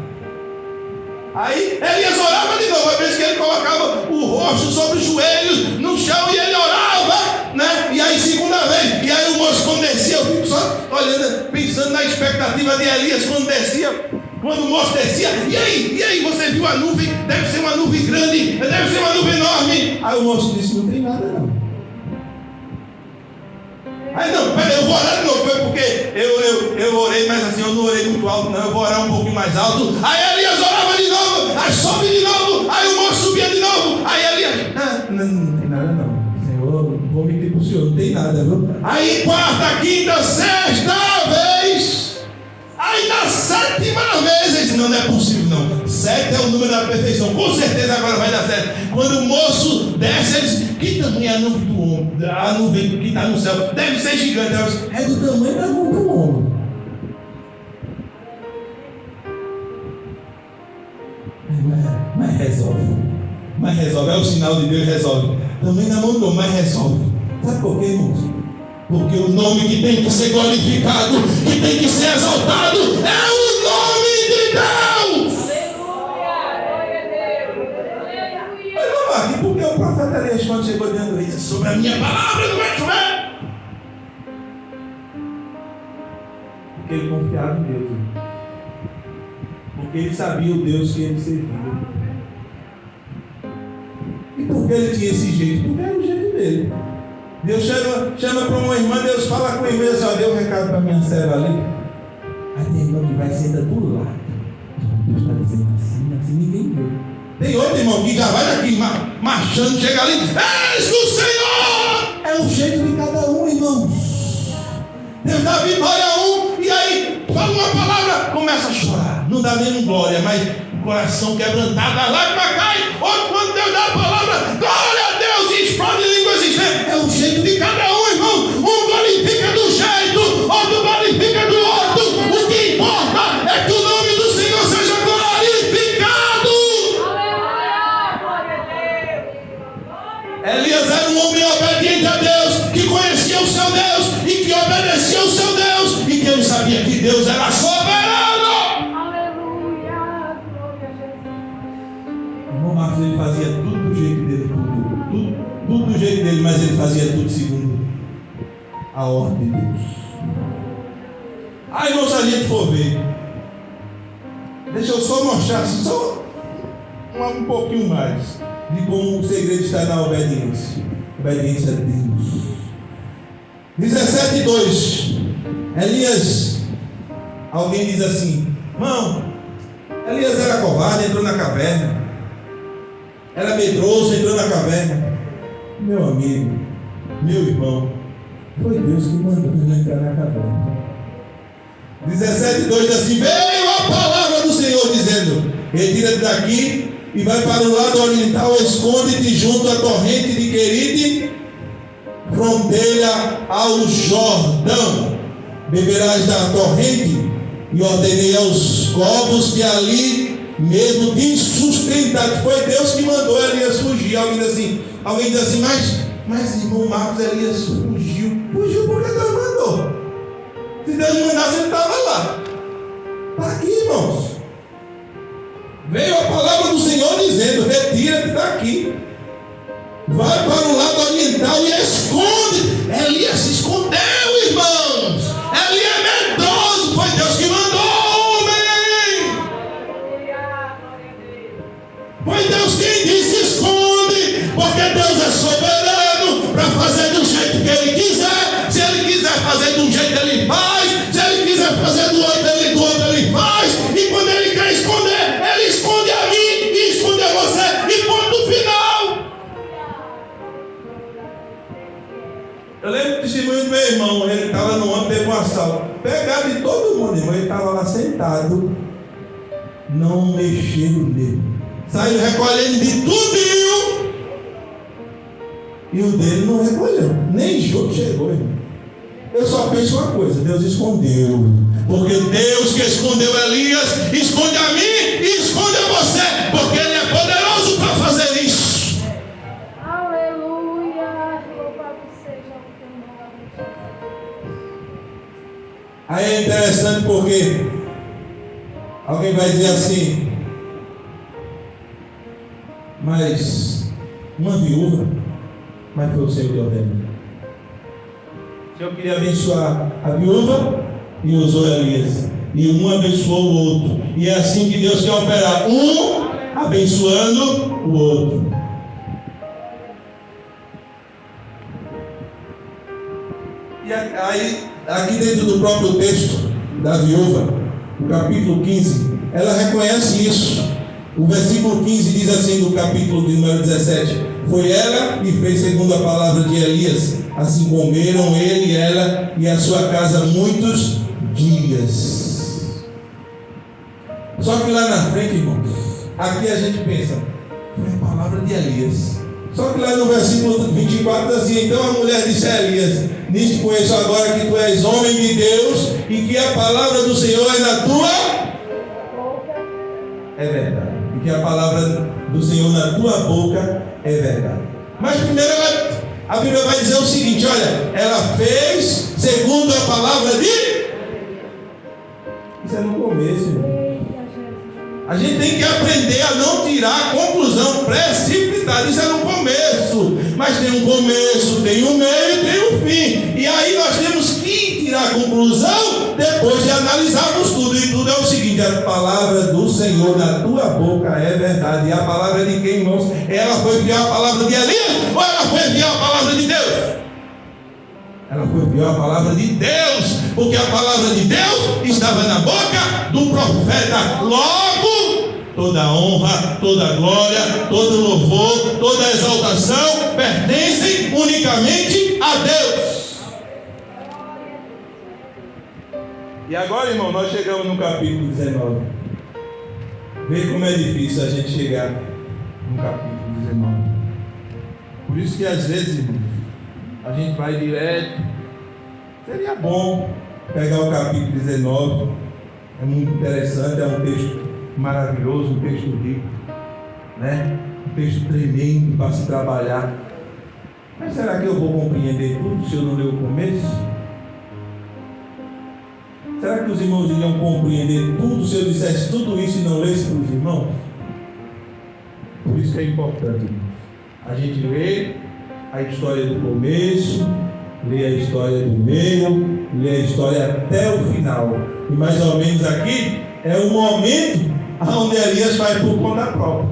Aí Elias orava de novo, a vez que ele colocava o rosto sobre os joelhos no chão e ele orava, né? E aí segunda vez, e aí o moço quando descia, eu fico só olhando, pensando na expectativa de Elias quando descia, quando o moço descia, e aí, você viu a nuvem? Deve ser uma nuvem grande, deve ser uma nuvem enorme. Aí o moço disse: não tem nada não. Aí não, peraí, eu vou orar de novo, foi porque eu orei, mas assim, eu não orei muito alto, não, eu vou orar um pouquinho mais alto. Aí Elias orava de novo, aí sobe de novo, aí o moço subia de novo. Aí Elias: não tem nada não, Senhor, vou mentir para o Senhor, não tem nada, viu? Aí quarta, quinta, sexta vez, aí na 7ª vez, ele disse: não é possível não, 7 é o número da perfeição, com certeza agora vai dar certo. Quando o moço desce, ele diz: que tamanho é a nuvem do homem? A nuvem que está no céu deve ser gigante. É do tamanho da mão do homem. Mas resolve, é o sinal de Deus, resolve. Também na mão do homem, mas resolve. Sabe por quê, irmãos? Porque o nome que tem que ser glorificado, que tem que ser exaltado, é o nome de Deus. Porque o profeta Elias, quando chegou diante do rei, disse: sobre a minha palavra não vai chover. Porque ele confiava em Deus, porque ele sabia o Deus que ele servia. E por que ele tinha esse jeito? Porque era o jeito dele. Deus chama para uma irmã, Deus fala com a irmã assim: ó, deu um recado para a minha serva ali. Aí tem irmã que vai sentar do lado. Deus está dizendo assim, ninguém vê. Tem outro irmão que já vai daqui marchando, chega ali: eis o Senhor! É o jeito de cada um, irmãos. Deus dá vitória a um, e aí fala uma palavra, começa a chorar. Não dá nem glória, mas o coração quebrantado, a lágrima cai. Outro, quando Deus dá a palavra, glória a Deus, e explode línguas estranhas. É o jeito de cada um, irmão. Um glorifica do jeito, outro glorifica do outro. O que importa é que o nome do Senhor seja glorificado. Elias era um homem obediente a Deus, que conhecia o seu Deus e que obedecia ao seu Deus, e que ele sabia que Deus era soberano. Aleluia, glória a Jesus. O irmão Marcos, ele fazia tudo do jeito dele, tudo do jeito dele, mas ele fazia tudo segundo a ordem de Deus. Aí, irmão, se a gente for ver, deixa eu só mostrar só um pouquinho mais de como o segredo está na obediência. Obediência a Deus. 17:2. Elias, alguém diz assim: irmão, Elias era covarde, entrou na caverna. Era medroso, entrou na caverna. Meu amigo, meu irmão, foi Deus que mandou ele entrar na caverna. 17:2 diz assim: veio a palavra do Senhor dizendo: retira-te daqui e vai para o lado oriental, esconde-te junto à torrente de Querite, fronteira ao Jordão. Beberás da torrente, e ordenei aos corvos que ali mesmo te sustentar. Foi Deus que mandou Elias fugir. Alguém diz assim: mas irmão Marcos, Elias fugiu porque Deus mandou. Se Deus não mandasse, ele estava lá. Está aqui, irmãos. Veio a palavra do Senhor dizendo: retira-te daqui, vai para o lado oriental e esconde. Elias se escondeu, irmãos. Elias fazer de um jeito, ele faz. Se ele quiser fazer do outro, ele faz. E quando ele quer esconder, ele esconde a mim e esconde a você. E ponto final. Eu lembro do testemunho do meu irmão. Ele estava no âmbito, teve um assalto. Pegaram de todo mundo, irmão. Ele estava lá sentado. Não mexeram nele. Saiu recolhendo de tudinho. E o dele não recolheu. Nem junto chegou, irmão. Eu só penso uma coisa: Deus escondeu. Porque Deus que escondeu Elias, esconde a mim e esconde a você. Porque Ele é poderoso para fazer isso. Aleluia. Louvado seja o teu nome. Aí é interessante porque alguém vai dizer assim: mas uma viúva, mas foi o Senhor que ordenou. O Senhor queria abençoar a viúva e usou Elias. E um abençoou o outro. E é assim que Deus quer operar: um abençoando o outro. E aí, aqui dentro do próprio texto da viúva, no capítulo 15, ela reconhece isso. O versículo 15 diz assim, do capítulo de número 17: foi ela que fez segundo a palavra de Elias. Assim comeram ele, ela e a sua casa muitos dias. Só que lá na frente, irmãos, aqui a gente pensa: foi a palavra de Elias. Só que lá no versículo 24 diz assim: então a mulher disse a Elias: nisto conheço agora que tu és homem de Deus e que a palavra do Senhor é na tua. É verdade. E que a palavra do Senhor na tua boca é verdade. Mas primeiro a Bíblia vai dizer o seguinte: olha, ela fez segundo a palavra de. Isso é no começo, irmão. A gente tem que aprender a não tirar a conclusão precipitada. Isso é no começo. Mas tem um começo, tem um meio e tem um fim. E aí nós temos que tirar a conclusão depois de analisarmos tudo. E tudo é o seguinte: a palavra do Senhor na tua boca é verdade. E a palavra de quem, irmãos? Ela foi enviar a palavra de Elias ou ela foi enviar a palavra de Deus? Ela foi enviar a palavra de Deus, porque a palavra de Deus estava na boca do profeta. Logo, toda honra, toda glória, todo louvor, toda exaltação pertencem unicamente a Deus. E agora, irmão, nós chegamos no capítulo 19. Vê como é difícil a gente chegar no capítulo 19. Por isso que às vezes, irmão, a gente vai direto. Seria bom pegar o capítulo 19. É muito interessante, é um texto maravilhoso, um texto rico, né? Um texto tremendo para se trabalhar. Mas será que eu vou compreender tudo se eu não ler o começo? Será que os irmãos iriam compreender tudo se eu dissesse tudo isso e não lesse para os irmãos? Por isso que é importante a gente ler a história do começo, ler a história do meio, ler a história até o final. E mais ou menos aqui é o momento onde Elias vai por conta própria.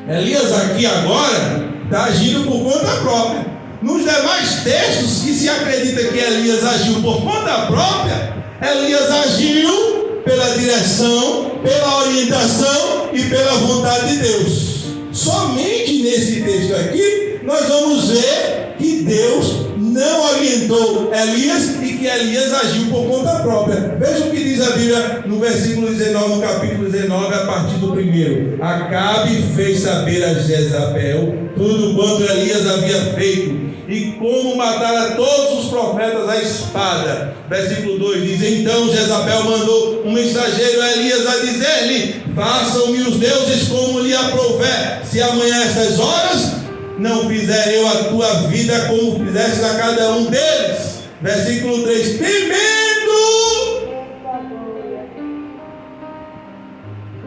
Elias aqui agora está agindo por conta própria. Nos demais textos que se acredita que Elias agiu por conta própria, Elias agiu pela direção, pela orientação e pela vontade de Deus. Somente nesse texto aqui nós vamos ver que Deus não orientou Elias e que Elias agiu por conta própria. Veja o que diz a Bíblia no versículo 19, no capítulo 19, a partir do 1. Acabe fez saber a Jezabel tudo quanto Elias havia feito e como matara todos os profetas à espada. Versículo 2 diz: então Jezabel mandou um mensageiro a Elias a dizer-lhe: façam-me os deuses como lhe aprouver, se amanhã a estas horas não fizer eu a tua vida como fizeste a cada um deles. Versículo 3: temendo.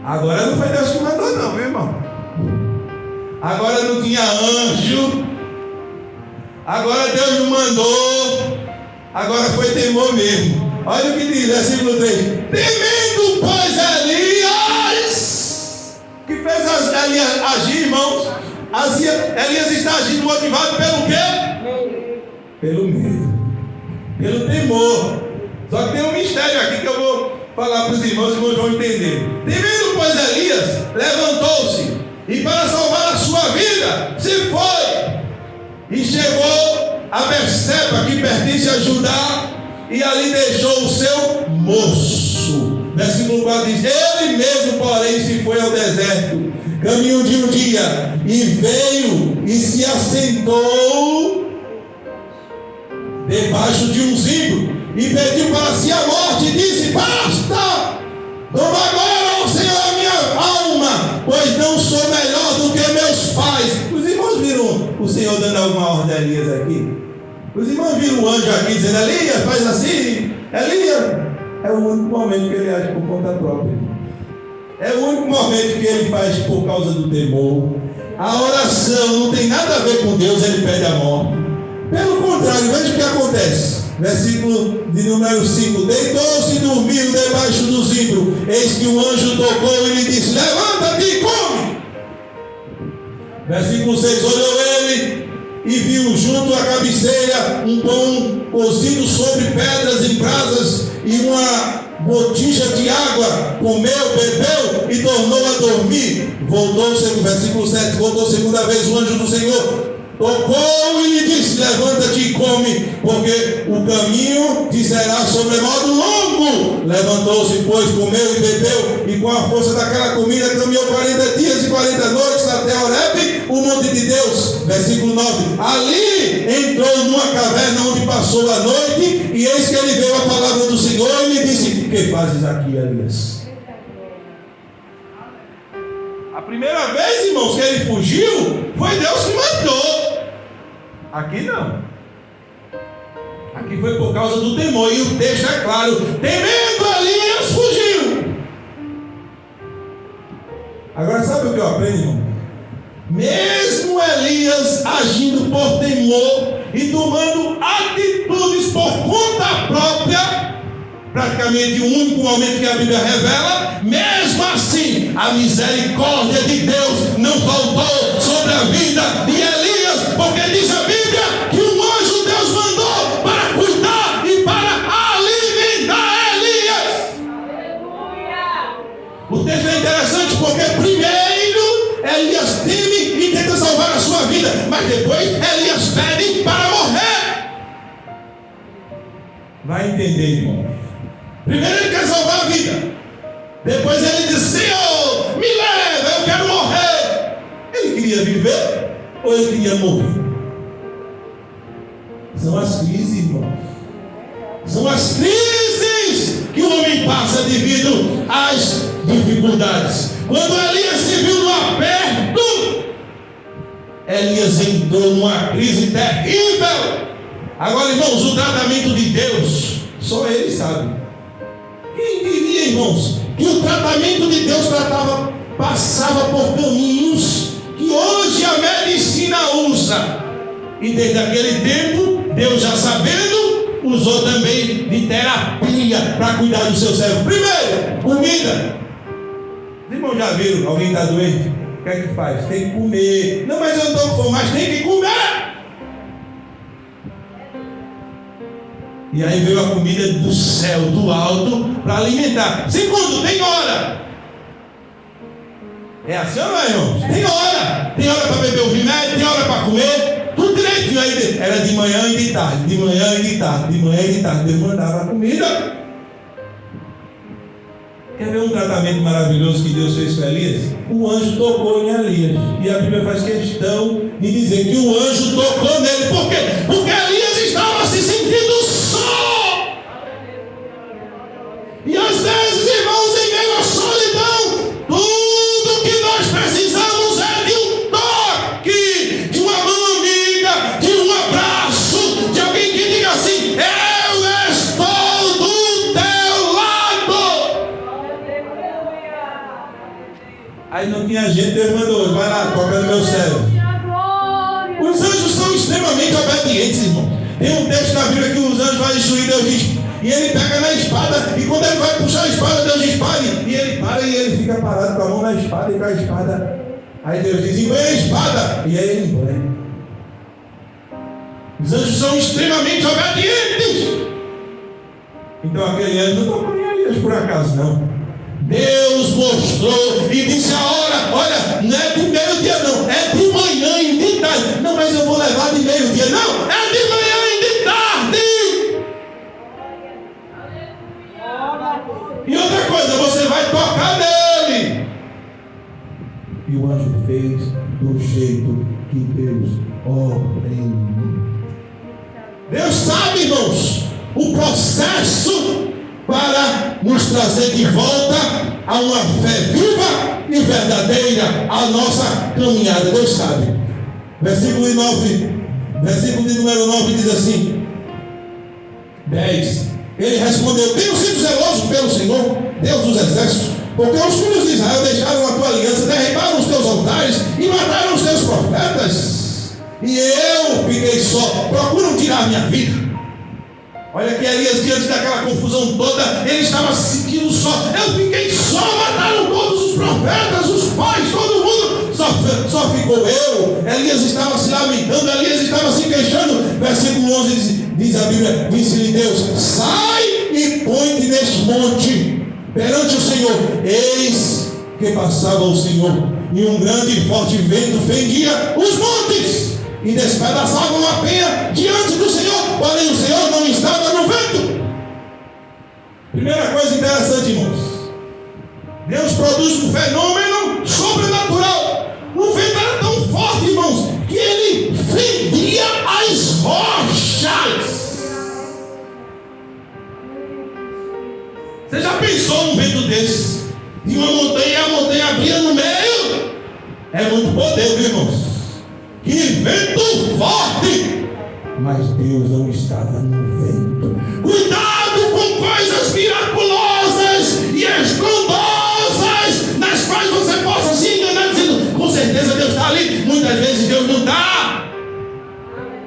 Agora não foi Deus que mandou não, meu irmão. Agora não tinha anjo. Agora Deus não mandou. Agora foi temor mesmo. Olha o que diz, versículo 3: temendo, pois Elias, que fez Elias agir, irmãos. Elias está agindo motivado pelo quê? Pelo medo. pelo temor. Só que tem um mistério aqui que eu vou falar para os irmãos vão entender. Temendo, pois, Elias levantou-se e para salvar a sua vida se foi e chegou a Berseba, que pertence a Judá, e ali deixou o seu moço. Versículo 4 diz: ele mesmo, porém, se foi ao deserto, caminho de um dia, e veio e se assentou debaixo de um zimbro e pediu para si a morte, e disse: basta, toma agora, ó Senhor, a minha alma, pois não sou melhor do que meus pais. Os irmãos viram o Senhor dando alguma ordem a Elias aqui? Os irmãos viram o anjo aqui dizendo: Elias, faz assim. Elias, é o único momento que ele age por conta própria. É o único momento que ele faz por causa do temor. A oração não tem nada a ver com Deus, ele pede a morte. Pelo contrário, veja o que acontece. Versículo de número 5: deitou-se e dormiu debaixo do zimbro. Eis que o anjo tocou e lhe disse: levanta-te e come. Versículo 6: olhou ele e viu junto à cabeceira um pão cozido sobre pedras em brasas e uma botija de água. Comeu, bebeu e tornou a dormir. Voltou-se, versículo 7, voltou segunda vez o anjo do Senhor, tocou e lhe disse: levanta-te e come, porque o caminho te será sobremodo longo. Levantou-se, pois, comeu e bebeu, e com a força daquela comida caminhou 40 dias e 40 noites até Horebe, o monte de Deus. Versículo 9: ali entrou numa caverna onde passou a noite, e eis que ele veio a palavra do Senhor e lhe disse: que fazes aqui, Elias? A primeira vez, irmãos, que ele fugiu, foi Deus que mandou. Aqui não. Aqui foi por causa do temor. E o texto é claro: temendo, Elias fugiu. Agora sabe o que eu aprendo, irmão? Mesmo Elias agindo por temor e tomando atitudes por conta própria, praticamente o único momento que a Bíblia revela, mesmo assim, a misericórdia de Deus não faltou sobre a vida de Elias, porque diz a Bíblia que um anjo Deus mandou para cuidar e para alimentar Elias. Aleluia! O texto é interessante porque primeiro Elias teme e tenta salvar a sua vida, mas depois Elias pede para morrer. Vai entender, irmão. Primeiro ele quer salvar a vida, depois ele diz: Senhor, me leva, eu quero morrer. Ele queria viver ou ele queria morrer? São as crises, irmão. São as crises que o homem passa devido às dificuldades. Quando Elias se viu no aperto, Elias entrou numa crise terrível. Agora, irmãos, o tratamento de Deus, só ele sabe. Quem diria, irmãos, que o tratamento de Deus passava por caminhos que hoje a medicina usa? E desde aquele tempo, Deus, já sabendo, usou também de terapia para cuidar do seu servo. Primeiro, comida. Os irmãos já viram? Alguém está doente? O que é que faz? Tem que comer. Não, mas eu não estou com fome, mas tem que comer. E aí veio a comida do céu, do alto, para alimentar. Segundo, tem hora. É assim ou não é, irmãos? Tem hora. Tem hora para beber o remédio, tem hora para comer. Tudo direitinho aí. Era de manhã e de tarde, de manhã e de tarde, de manhã e de tarde. Deus mandava a comida. Quer ver um tratamento maravilhoso que Deus fez com Elias? O anjo tocou em Elias. E a Bíblia faz questão de dizer que o anjo tocou nele. Por quê? Porque Elias estava se sentindo só. E às vezes, irmãos, em meio à solidão, tudo que nós precisamos é de um toque, de uma mão amiga, de um abraço, de alguém que diga assim: eu estou do teu lado. Aí não tinha gente, Deus mandou: vai lá, toca no meu servo. Os anjos são extremamente obedientes, irmão. Tem um texto na Bíblia que os anjos vão destruir, Deus diz, e ele pega na espada, e quando ele vai puxar a espada, Deus diz: pare, e ele para e ele fica parado com a mão na espada e com a espada. Aí Deus diz: embanha a espada, e aí ele embanha. Os anjos são extremamente obedientes. Então aquele anjo não tocou em Elias por acaso, não. Deus mostrou e disse a hora: olha, não é de meio-dia não, é de manhã e de tarde. Não, mas eu vou levar de meio-dia. Não, é de manhã e de tarde. E outra coisa, você vai tocar nele. E o anjo fez do jeito que Deus ordenou. Deus sabe, irmãos, o processo para nos trazer de volta a uma fé viva e verdadeira, a nossa caminhada. Deus sabe. Versículo de número 9 diz assim: 10. Ele respondeu: tenho sido zeloso pelo Senhor, Deus dos exércitos, porque os filhos de Israel deixaram a tua aliança, derribaram os teus altares e mataram os teus profetas, e eu fiquei só. Procuram tirar minha vida. Olha que Elias, diante daquela confusão toda, ele estava se sentindo só. Eu fiquei só, mataram todos os profetas, os pais, todo mundo, só ficou eu. Elias estava se lamentando, Elias estava se queixando. Versículo 11 diz a Bíblia: disse-lhe Deus: sai e põe-te neste monte perante o Senhor. Eis que passava o Senhor, e um grande e forte vento fendia os montes e despedaçavam a penha diante do Senhor, porém o Senhor não estava no vento. Primeira coisa interessante, irmãos: Deus produz um fenômeno sobrenatural. O vento era tão forte, irmãos, que ele fendia as rochas. Você já pensou num vento desse? De uma montanha e a montanha abria no meio? É muito poder, viu, irmãos? Que vento forte! Mas Deus não estava no vento. Cuidado com coisas miraculosas e estrondosas, nas quais você possa se enganar dizendo: com certeza Deus está ali. Muitas vezes Deus não está.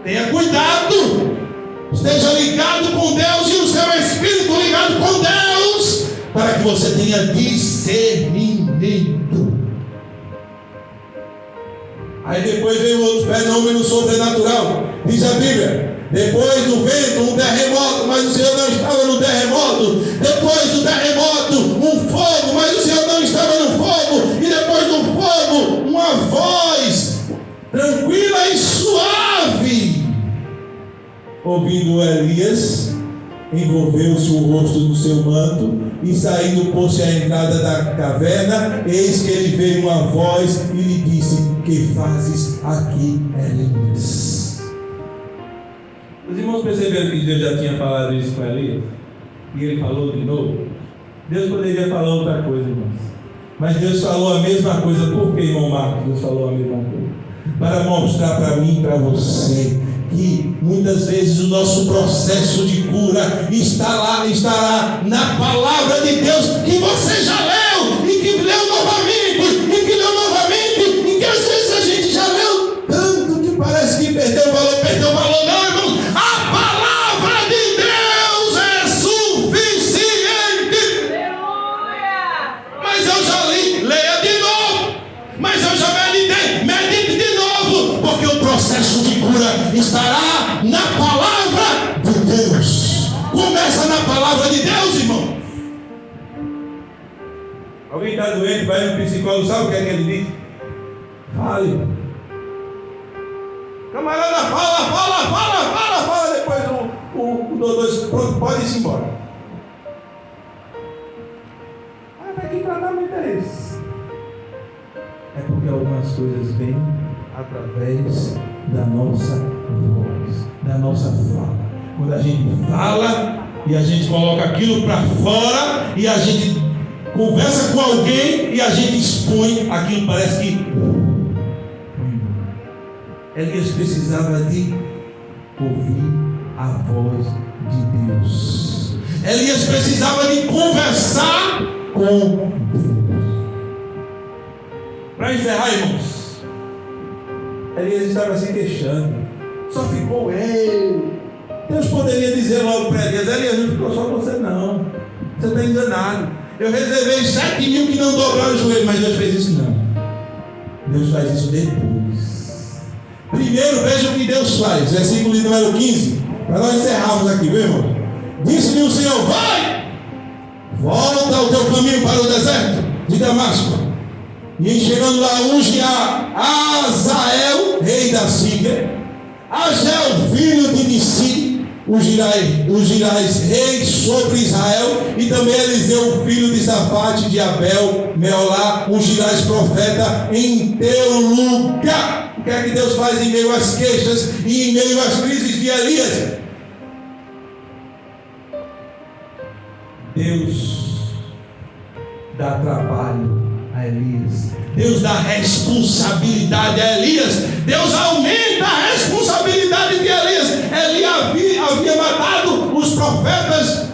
Tenha cuidado. Esteja ligado com Deus e o seu espírito ligado com Deus, para que você tenha discernimento. Aí depois veio outro fenômeno sobrenatural. Diz a Bíblia: depois do vento, um terremoto, mas o Senhor não estava no terremoto. Depois do terremoto, um fogo, mas o Senhor não estava no fogo. E depois do fogo, uma voz tranquila e suave. Ouvindo Elias, envolveu-se o rosto no seu manto e, saindo, pôs-se à entrada da caverna. Eis que ele veio uma voz e lhe disse: que fazes aqui, Elias? Os irmãos perceberam que Deus já tinha falado isso com Elias? E ele falou de novo? Deus poderia falar outra coisa, irmãos, mas Deus falou a mesma coisa. Por que, irmão Marcos, Deus falou a mesma coisa? Para mostrar para mim e para você que muitas vezes o nosso processo de cura estará na palavra de Deus, que você já leu e que leu novamente e que leu novamente, e que às vezes a gente já leu tanto que parece que perdeu o valor. Não, irmão, a palavra de Deus é suficiente. Mas eu já li, leia de novo. Mas eu já medite de novo, porque o processo de cura estará na palavra de Deus. Começa na palavra de Deus, irmão. Alguém está doente, vai no psicólogo, sabe o que é que ele diz? Fale. Camarada, fala. Depois o doutor diz: pronto, pode ir embora. Mas que tratamento é esse? É porque algumas coisas vêm através da nossa voz, da nossa fala. Quando a gente fala e a gente coloca aquilo para fora e a gente conversa com alguém e a gente expõe aquilo, parece que Elias precisava de ouvir a voz de Deus. Elias precisava de conversar com Deus. Para encerrar, irmãos, Elias estava se queixando. Só ficou ele. Deus poderia dizer logo para Elias: Elias, não ficou só você não. Você está enganado. Eu reservei 7.000 que não dobraram o joelho, mas Deus fez isso não. Deus faz isso depois. Primeiro veja o que Deus faz. Versículo de número 15. Para nós encerrarmos aqui, viu, irmão? Disse-lhe o Senhor: vai, volta o teu caminho para o deserto de Damasco. E chegando lá, unge a Azael, rei da Síria, Agel, filho de Nissi, ungirás rei sobre Israel, e também Eliseu, filho de Safate, de Abel, Meolá, ungirás profeta em teu lugar. O que é que Deus faz em meio às queixas e em meio às crises de Elias? Deus dá trabalho a Elias. Deus dá responsabilidade a Elias. Deus aumenta a responsabilidade de Elias. Ele havia matado os profetas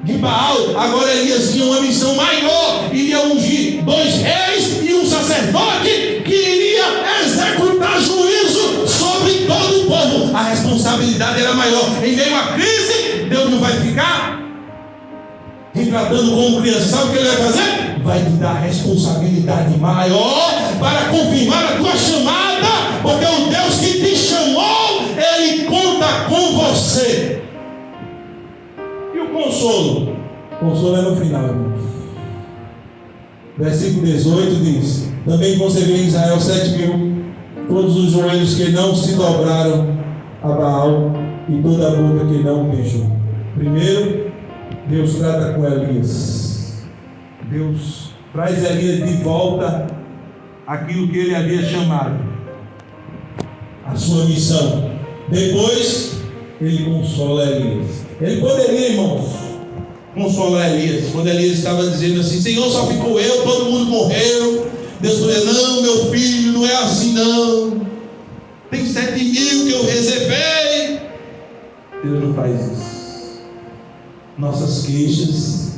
de Baal. Agora Elias tinha uma missão maior. Iria ungir 2 reis e um sacerdote que iria executar juízo sobre todo o povo. A responsabilidade era maior. Em meio à crise, Deus não vai ficar te tratando como criança. Sabe o que ele vai fazer? Vai te dar responsabilidade maior para confirmar a tua chamada, porque o Deus que te chamou, Ele conta com você. E o consolo? O consolo é no final, irmãos. Versículo 18 diz: também concebeu em Israel 7.000, todos os joelhos que não se dobraram a Baal e toda a boca que não beijou. Primeiro, Deus trata com Elias. Deus traz Elias de volta aquilo que ele havia chamado, a sua missão. Depois, ele consola Elias. Ele poderia, irmãos, consolar Elias. Quando Elias estava dizendo assim: Senhor, só ficou eu, todo mundo morreu. Deus falou: não, meu filho, não é assim não. Tem 7.000 que eu reservei. Deus não faz isso. Nossas queixas,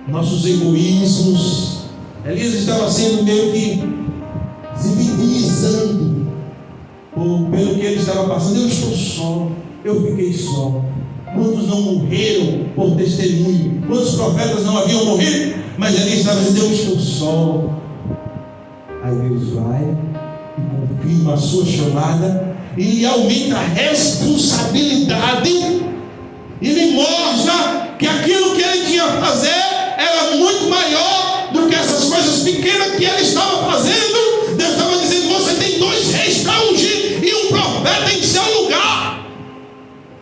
nossos egoísmos. Elias estava sendo meio que se vitimizando pelo que ele estava passando. Eu estou só, eu fiquei só. Quantos não morreram por testemunho? Quantos profetas não haviam morrido? Mas Elias estava dizendo: eu estou só. Aí Deus vai e confirma a sua chamada e aumenta a responsabilidade. Ele mostra que aquilo que ele tinha a fazer era muito maior do que essas coisas pequenas que ele estava fazendo. Deus estava dizendo: você tem 2 reis para ungir e um profeta em seu lugar.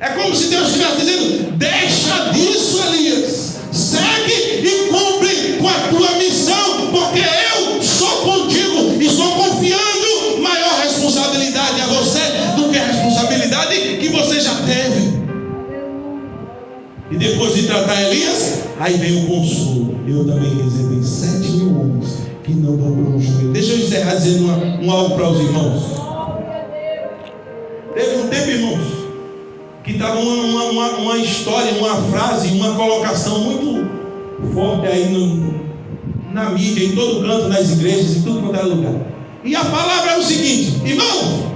É como se Deus estivesse dizendo: deixa disso, Elias, segue e cumpre com a tua missão, porque eu sou contigo e estou confiando maior responsabilidade a você do que a responsabilidade que você já teve. E depois de tratar Elias, aí vem o consolo. Eu também reservei 7.000 homens que não dobram o joelho. Deixa eu encerrar dizendo algo para os irmãos. Teve um tempo, irmãos, que estava uma história, uma frase, uma colocação muito forte aí na mídia, em todo canto, nas igrejas, em tudo quanto é lugar. E a palavra é o seguinte: irmão,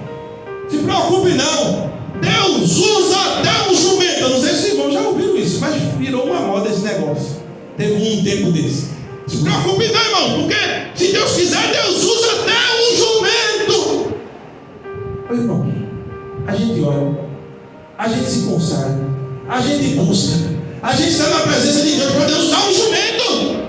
se preocupe não. Deus usa até um jumento. Eu não sei se os irmãos já ouviram isso, mas virou uma moda esse negócio. Teve um tempo desse. Se preocupe não, irmão, porque se Deus quiser, Deus usa até um jumento. Ô, irmão, a gente ora, a gente se consagra, a gente busca, a gente está na presença de Deus para Deus usar um jumento.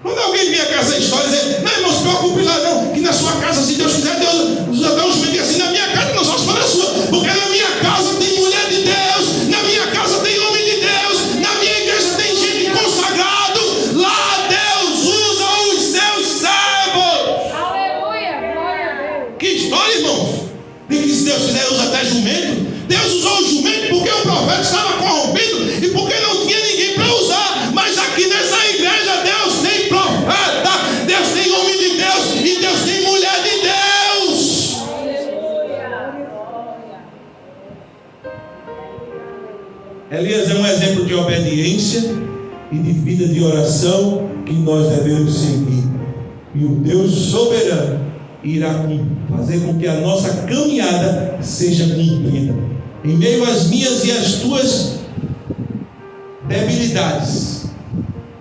Quando alguém vem aqui essa história e dizer: não, irmão, se preocupe lá não, que na sua casa, se Deus quiser, Deus usa até um jumento. E assim, na minha casa nós vamos para a sua, porque na minha casa tem mulher de Deus, na minha casa tem homem de Deus, na minha igreja tem gente consagrado. Lá Deus usa os seus servos. Aleluia, glória a Deus. Que história, irmãos, de que se Deus quiser usa até jumento. Deus usou o jumento porque o profeta estava corrompido e porque não tinha ninguém para usar. Mas aqui nessa igreja Deus tem profeta, Deus tem homem de Deus e Deus tem mulher de Deus. Elias é um exemplo de obediência e de vida de oração que nós devemos seguir. E o Deus soberano irá fazer com que a nossa caminhada seja cumprida. Em meio às minhas e às tuas debilidades,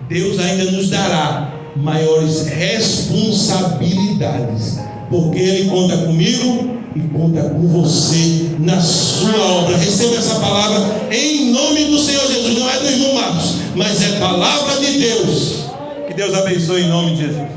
Deus ainda nos dará maiores responsabilidades, porque Ele conta comigo e conta com você na sua obra. Receba essa palavra em nome do Senhor Jesus. Não é do irmão Marcos, mas é palavra de Deus. Que Deus abençoe em nome de Jesus.